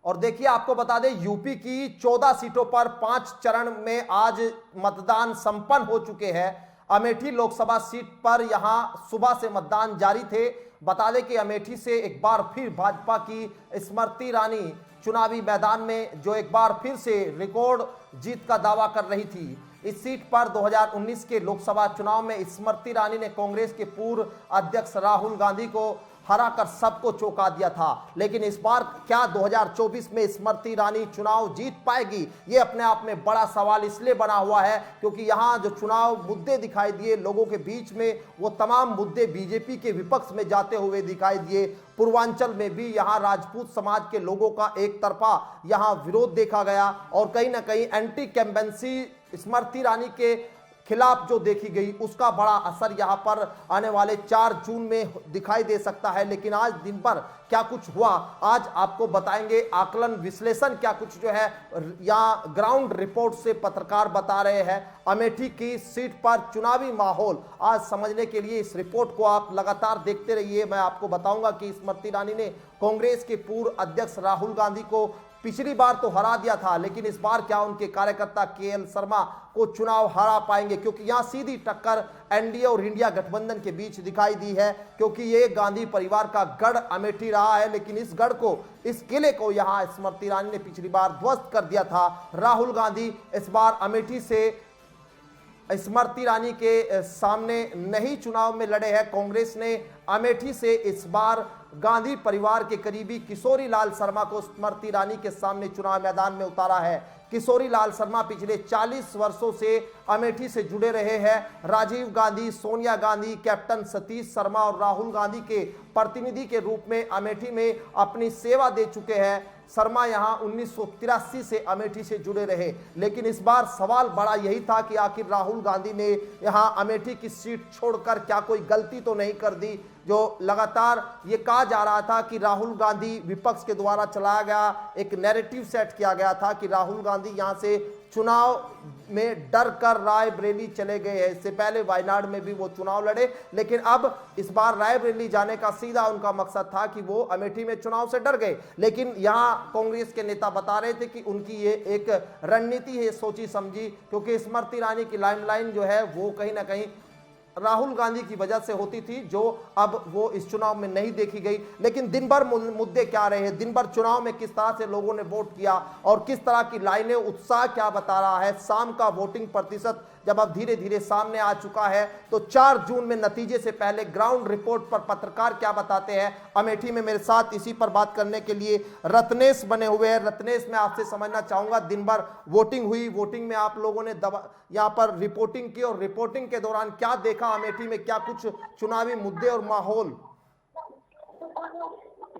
और देखिए आपको बता दें यूपी की 14 सीटों पर 5 चरण में आज मतदान संपन्न हो चुके हैं। अमेठी लोकसभा सीट पर यहां सुबह से मतदान जारी थे। बता दें कि अमेठी से एक बार फिर भाजपा की स्मृति ईरानी चुनावी मैदान में जो एक बार फिर से रिकॉर्ड जीत का दावा कर रही थी। इस सीट पर 2019 के लोकसभा चुनाव में स्मृति ईरानी ने कांग्रेस के पूर्व अध्यक्ष राहुल गांधी को हराकर सबको चौंका दिया था। लेकिन इस बार क्या 2024 में स्मृति ईरानी चुनाव जीत पाएगी, ये अपने आप में बड़ा सवाल इसलिए बना हुआ है क्योंकि यहां जो चुनाव मुद्दे दिखाई दिए लोगों के बीच में, वो तमाम मुद्दे बीजेपी के विपक्ष में जाते हुए दिखाई दिए। पूर्वांचल में भी यहां राजपूत समाज के लोगों का एक तरफा यहां विरोध देखा गया और कहीं ना कहीं एंटी कैम्पेंसी स्मृति ईरानी के खिलाफ जो देखी गई उसका बड़ा असर यहां पर आने वाले 4 जून में दिखाई दे सकता है। लेकिन आज दिन भर क्या कुछ हुआ आज आपको बताएंगे। आकलन विश्लेषण क्या कुछ जो है यहाँ ग्राउंड रिपोर्ट से पत्रकार बता रहे हैं। अमेठी की सीट पर चुनावी माहौल आज समझने के लिए इस रिपोर्ट को आप लगातार देखते रहिए। मैं आपको बताऊंगा कि स्मृति ईरानी ने कांग्रेस के पूर्व अध्यक्ष राहुल गांधी को पिछली बार तो हरा दिया था, लेकिन इस बार क्या उनके कार्यकर्ता केएल शर्मा को चुनाव हरा पाएंगे, क्योंकि यहां सीधी टक्कर एनडीए और इंडिया गठबंधन के बीच दिखाई दी है। क्योंकि ये गांधी परिवार का गढ़ अमेठी रहा है, लेकिन इस गढ़ को, इस किले को यहां स्मृति ईरानी ने पिछली बार ध्वस्त कर दिया था। राहुल गांधी इस बार अमेठी से स्मृति ईरानी के सामने नहीं चुनाव में लड़े हैं। कांग्रेस ने अमेठी से इस बार गांधी परिवार के करीबी किशोरी लाल शर्मा को स्मृति ईरानी के सामने चुनाव मैदान में उतारा है। किशोरी लाल शर्मा पिछले 40 वर्षों से अमेठी से जुड़े रहे हैं। राजीव गांधी, सोनिया गांधी, कैप्टन सतीश शर्मा और राहुल गांधी के प्रतिनिधि के रूप में अमेठी में अपनी सेवा दे चुके हैं। शर्मा यहां 1983 से अमेठी से जुड़े रहे, लेकिन इस बार सवाल बड़ा यही था कि आखिर राहुल गांधी ने यहां अमेठी की सीट छोड़कर क्या कोई गलती तो नहीं कर दी। जो लगातार ये कहा जा रहा था कि राहुल गांधी विपक्ष के द्वारा चलाया गया एक नैरेटिव सेट किया गया था कि राहुल गांधी यहां से चुनाव में डर कर रायबरेली चले गए हैं। इससे पहले वायनाड में भी वो चुनाव लड़े, लेकिन अब इस बार रायबरेली जाने का सीधा उनका मकसद था कि वो अमेठी में चुनाव से डर गए। लेकिन यहां कांग्रेस के नेता बता रहे थे कि उनकी ये एक रणनीति है सोची समझी, क्योंकि स्मृति ईरानी की लाइमलाइन जो है वो कहीं ना कहीं राहुल गांधी की वजह से होती थी, जो अब वो इस चुनाव में नहीं देखी गई। लेकिन दिन भर मुद्दे क्या रहे, दिन भर चुनाव में किस तरह से लोगों ने वोट किया और किस तरह की लाइनें, उत्साह क्या बता रहा है। शाम का वोटिंग प्रतिशत जब अब धीरे धीरे सामने आ चुका है, तो 4 जून में नतीजे से पहले ग्राउंड रिपोर्ट पर पत्रकार क्या बताते हैं। अमेठी में मेरे साथ इसी पर बात करने के लिए रत्नेश बने हुए हैं। रत्नेश, मैं आपसे समझना चाहूंगा, दिन भर वोटिंग हुई, वोटिंग में आप लोगों ने यहाँ पर रिपोर्टिंग की और रिपोर्टिंग के दौरान क्या देखा अमेठी में, क्या कुछ चुनावी मुद्दे और माहौल?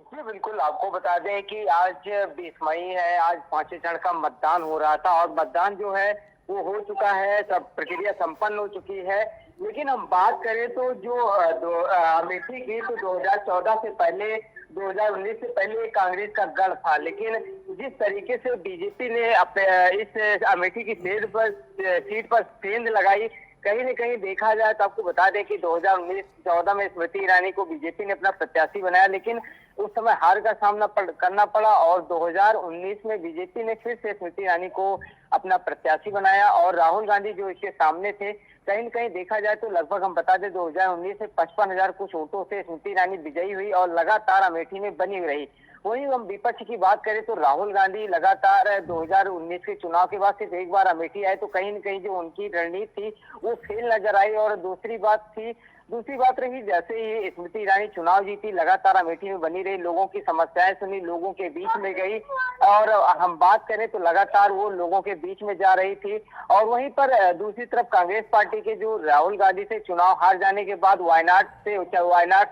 जी बिल्कुल, आपको बता दें कि आज 20 मई है। आज 5वें चरण का मतदान हो रहा था और मतदान जो है वो हो चुका है, सब प्रक्रिया संपन्न हो चुकी है। लेकिन हम बात करें तो जो अमेठी की, तो 2014 से पहले, 2019 से पहले कांग्रेस का गढ़ था। लेकिन जिस तरीके से बीजेपी ने इस अमेठी की सीट पर सेंध लगाई, कहीं न कहीं देखा जाए तो आपको बता दें कि 2019-14 में स्मृति ईरानी को बीजेपी ने अपना प्रत्याशी बनाया, लेकिन उस समय हार का सामना करना पड़ा और 2019 में बीजेपी ने फिर से स्मृति ईरानी को अपना प्रत्याशी बनाया और राहुल गांधी जो इसके सामने थे, कहीं न कहीं देखा जाए तो लगभग हम बता दें 2019 में 55,000 कुछ वोटों से स्मृति ईरानी विजयी हुई और लगातार अमेठी में बनी रही। वहीं हम विपक्ष की बात करें तो राहुल गांधी लगातार 2019 के चुनाव के बाद सिर्फ एक बार अमेठी आए, तो कहीं न कहीं जो उनकी रणनीति थी वो फेल नजर आई। और दूसरी बात रही, जैसे ही स्मृति ईरानी चुनाव जीती, लगातार अमेठी में बनी रही, लोगों की समस्याएं सुनी, लोगों के बीच में गई और हम बात करें तो लगातार वो लोगों के बीच में जा रही थी। और वहीं पर दूसरी तरफ कांग्रेस पार्टी के जो राहुल गांधी से चुनाव हार जाने के बाद वायनाड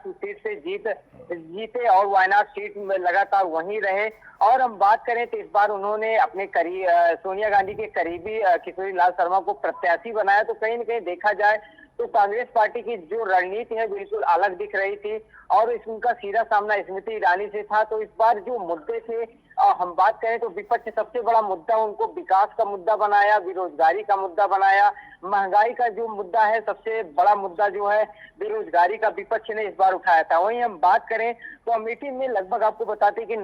सीट से जीते और वायनाड सीट में लगातार वहीं रहे। और हम बात करें तो इस बार उन्होंने अपने सोनिया गांधी के करीबी किशोरी लाल शर्मा को प्रत्याशी बनाया। तो कहीं न कहीं देखा जाए तो कांग्रेस पार्टी की जो रणनीति है बिल्कुल अलग दिख रही थी और इसका सीधा सामना स्मृति ईरानी से था। तो इस बार जो मुद्दे थे, हम बात करें तो विपक्ष सबसे बड़ा मुद्दा उनको विकास का मुद्दा बनाया, बेरोजगारी का मुद्दा बनाया, महंगाई का जो मुद्दा है, सबसे बड़ा मुद्दा जो है बेरोजगारी का विपक्ष ने इस बार उठाया था। वहीं हम बात करें तो अमेठी में लगभग आपको बताते कि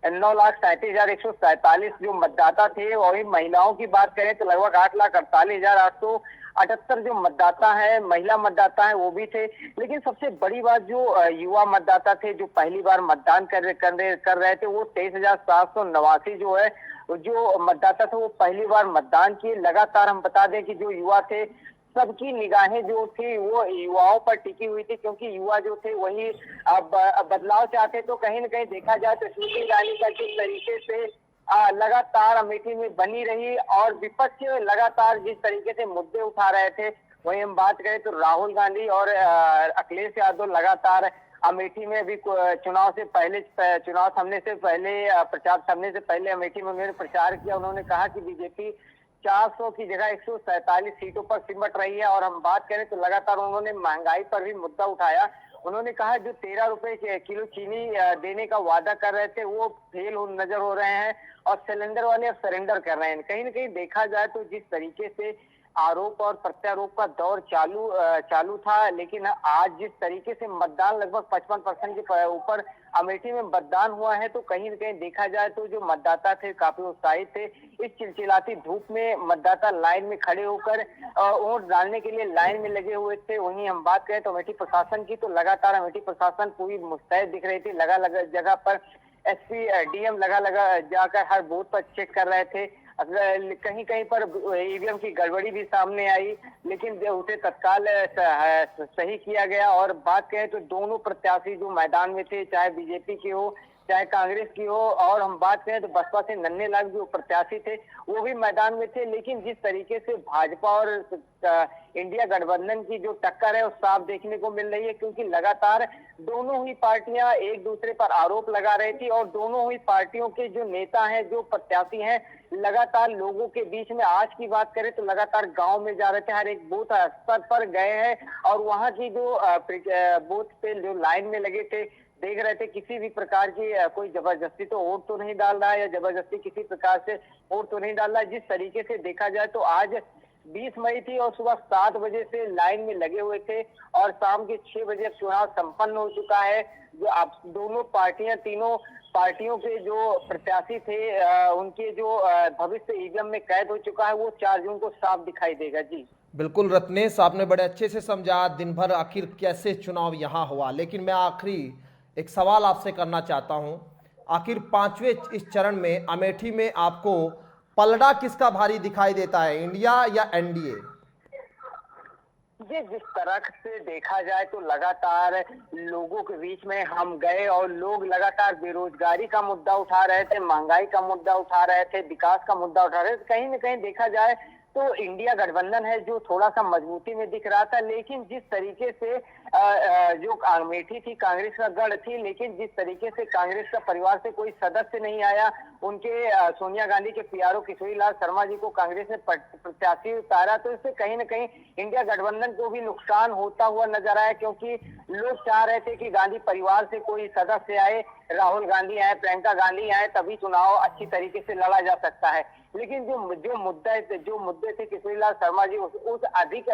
9,37,147 जो मतदाता थे। वही महिलाओं की बात करें तो लगभग 8,48,878 जो मतदाता है, महिला मतदाता है, वो भी थे। लेकिन सबसे बड़ी बात जो युवा मतदाता थे, जो पहली बार मतदान कर रहे थे, वो 23,789 जो है, जो मतदाता थे वो पहली बार मतदान किए। लगातार हम बता दें कि जो युवा थे, सबकी निगाहें जो थी वो युवाओं पर टिकी हुई थी, क्योंकि युवा जो थे वही अब बदलाव चाहते। तो कहीं न कहीं देखा जाए तो स्मृति ईरानी का जिस तरीके से लगातार अमेठी में बनी रही और विपक्ष लगातार जिस तरीके से मुद्दे उठा रहे थे, वहीं हम बात करें तो राहुल गांधी और अखिलेश यादव लगातार अमेठी में भी चुनाव थमने से पहले प्रचार थमने से पहले अमेठी में उन्होंने प्रचार किया। उन्होंने कहा कि बीजेपी 400 की जगह 147 सीटों पर सिमट रही है। और हम बात करें तो लगातार उन्होंने महंगाई पर भी मुद्दा उठाया। उन्होंने कहा जो 13 रुपए किलो चीनी देने का वादा कर रहे थे, वो फेल नजर हो रहे हैं और सिलेंडर वाले अब सरेंडर कर रहे हैं। कहीं ना कहीं देखा जाए तो जिस तरीके से आरोप और प्रत्यारोप का दौर चालू था, लेकिन आज जिस तरीके से मतदान लगभग 55% के ऊपर अमेठी में मतदान हुआ है, तो कहीं न कहीं देखा जाए तो जो मतदाता थे काफी उत्साहित थे। इस चिलचिलाती धूप में मतदाता लाइन में खड़े होकर वोट डालने के लिए लाइन में लगे हुए थे। वहीं हम बात करें तो अमेठी प्रशासन की, तो लगातार अमेठी प्रशासन पूरी मुस्तैद दिख रही थी। लगा जगह पर एसपी डीएम लगा जाकर हर बूथ पर चेक कर रहे थे। कहीं कहीं पर ईवीएम की गड़बड़ी भी सामने आई, लेकिन उसे तत्काल सही किया गया। और बात करें तो दोनों प्रत्याशी जो मैदान में थे, चाहे बीजेपी की हो चाहे कांग्रेस की हो, और हम बात करें तो बसपा से नन्हे लाल जो प्रत्याशी थे वो भी मैदान में थे। लेकिन जिस तरीके से भाजपा और इंडिया गठबंधन की जो टक्कर है वो साफ देखने को मिल रही है, क्योंकि लगातार दोनों ही पार्टियां एक दूसरे पर आरोप लगा रही थी और दोनों ही पार्टियों के जो नेता हैं, जो प्रत्याशी हैं, लगातार लोगों के बीच में, आज की बात करें तो लगातार गांव में जा रहे थे, हर एक बूथ स्तर पर गए हैं और वहां की जो बूथ पे जो लाइन में लगे थे, देख रहे थे किसी भी प्रकार की कोई जबरदस्ती तो वोट तो नहीं डाल रहा है या जबरदस्ती किसी प्रकार से वोट तो नहीं डाल रहा है। जिस तरीके से देखा जाए तो आज 20 मई थी और सुबह 7 बजे से लाइन में लगे हुए थे और शाम के 6 बजे चुनाव संपन्न हो चुका है। जो आप दोनों पार्टियां, तीनों पार्टियों के जो प्रत्याशी थे, उनके जो भविष्य ईवीएम में कैद हो चुका है, वो 4 जून को साफ दिखाई देगा। जी बिल्कुल रत्नेश, आपने बड़े अच्छे से समझा दिन भर आखिर कैसे चुनाव यहाँ हुआ। लेकिन मैं आखिरी एक सवाल आपसे करना चाहता हूं, आखिर 5वें इस चरण में अमेठी में आपको पलड़ा किसका भारी दिखाई देता है, इंडिया या एनडीए? जी, जिस तरह से देखा जाए तो लगातार लोगों के बीच में हम गए और लोग लगातार बेरोजगारी का मुद्दा उठा रहे थे, महंगाई का मुद्दा उठा रहे थे, विकास का मुद्दा उठा रहे थे। कहीं न कहीं देखा जाए तो इंडिया गठबंधन है जो थोड़ा सा मजबूती में दिख रहा था। लेकिन जिस तरीके से जो अमेठी थी कांग्रेस का गढ़ थी, लेकिन जिस तरीके से कांग्रेस का परिवार से कोई सदस्य नहीं आया, उनके सोनिया गांधी के पीआरओ किशोरीलाल शर्मा जी को कांग्रेस ने प्रत्याशी उतारा, तो इससे कहीं न कहीं इंडिया गठबंधन को भी नुकसान होता हुआ नजर आया, क्योंकि लोग चाह रहे थे कि गांधी परिवार से कोई सदस्य आए, राहुल गांधी आए, प्रियंका गांधी आए, तभी चुनाव अच्छी तरीके से लड़ा जा सकता है। लेकिन जो मुद्दे थे किशोरीलाल शर्मा जी उस अधिक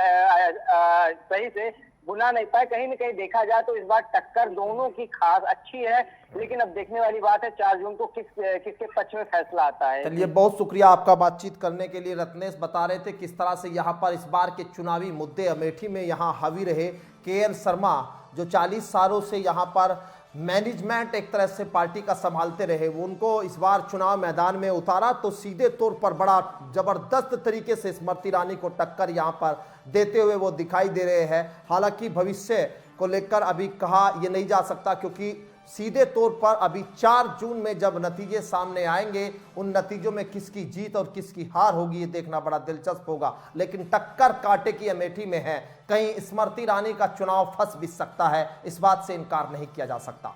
सही से बुला नहीं पाए। कहीं न कहीं देखा जाए तो इस बार टक्कर दोनों की खास अच्छी है, लेकिन अब देखने वाली बात है 4 जून को किसके पक्ष में फैसला आता है। चलिए, बहुत शुक्रिया आपका बातचीत करने के लिए। रत्नेश बता रहे थे किस तरह से यहाँ पर इस बार के चुनावी मुद्दे अमेठी में यहाँ हावी रहे। केएल शर्मा जो 40 सालों से यहाँ पर मैनेजमेंट एक तरह से पार्टी का संभालते रहे, वो उनको इस बार चुनाव मैदान में उतारा तो सीधे तौर पर बड़ा जबरदस्त तरीके से स्मृति ईरानी को टक्कर यहाँ पर देते हुए वो दिखाई दे रहे हैं। हालांकि भविष्य को लेकर अभी कहा ये नहीं जा सकता, क्योंकि सीधे तौर पर अभी 4 जून में जब नतीजे सामने आएंगे, उन नतीजों में किसकी जीत और किसकी हार होगी ये देखना बड़ा दिलचस्प होगा। लेकिन टक्कर कांटे की अमेठी में है, कहीं स्मृति ईरानी का चुनाव फंस भी सकता है, इस बात से इनकार नहीं किया जा सकता।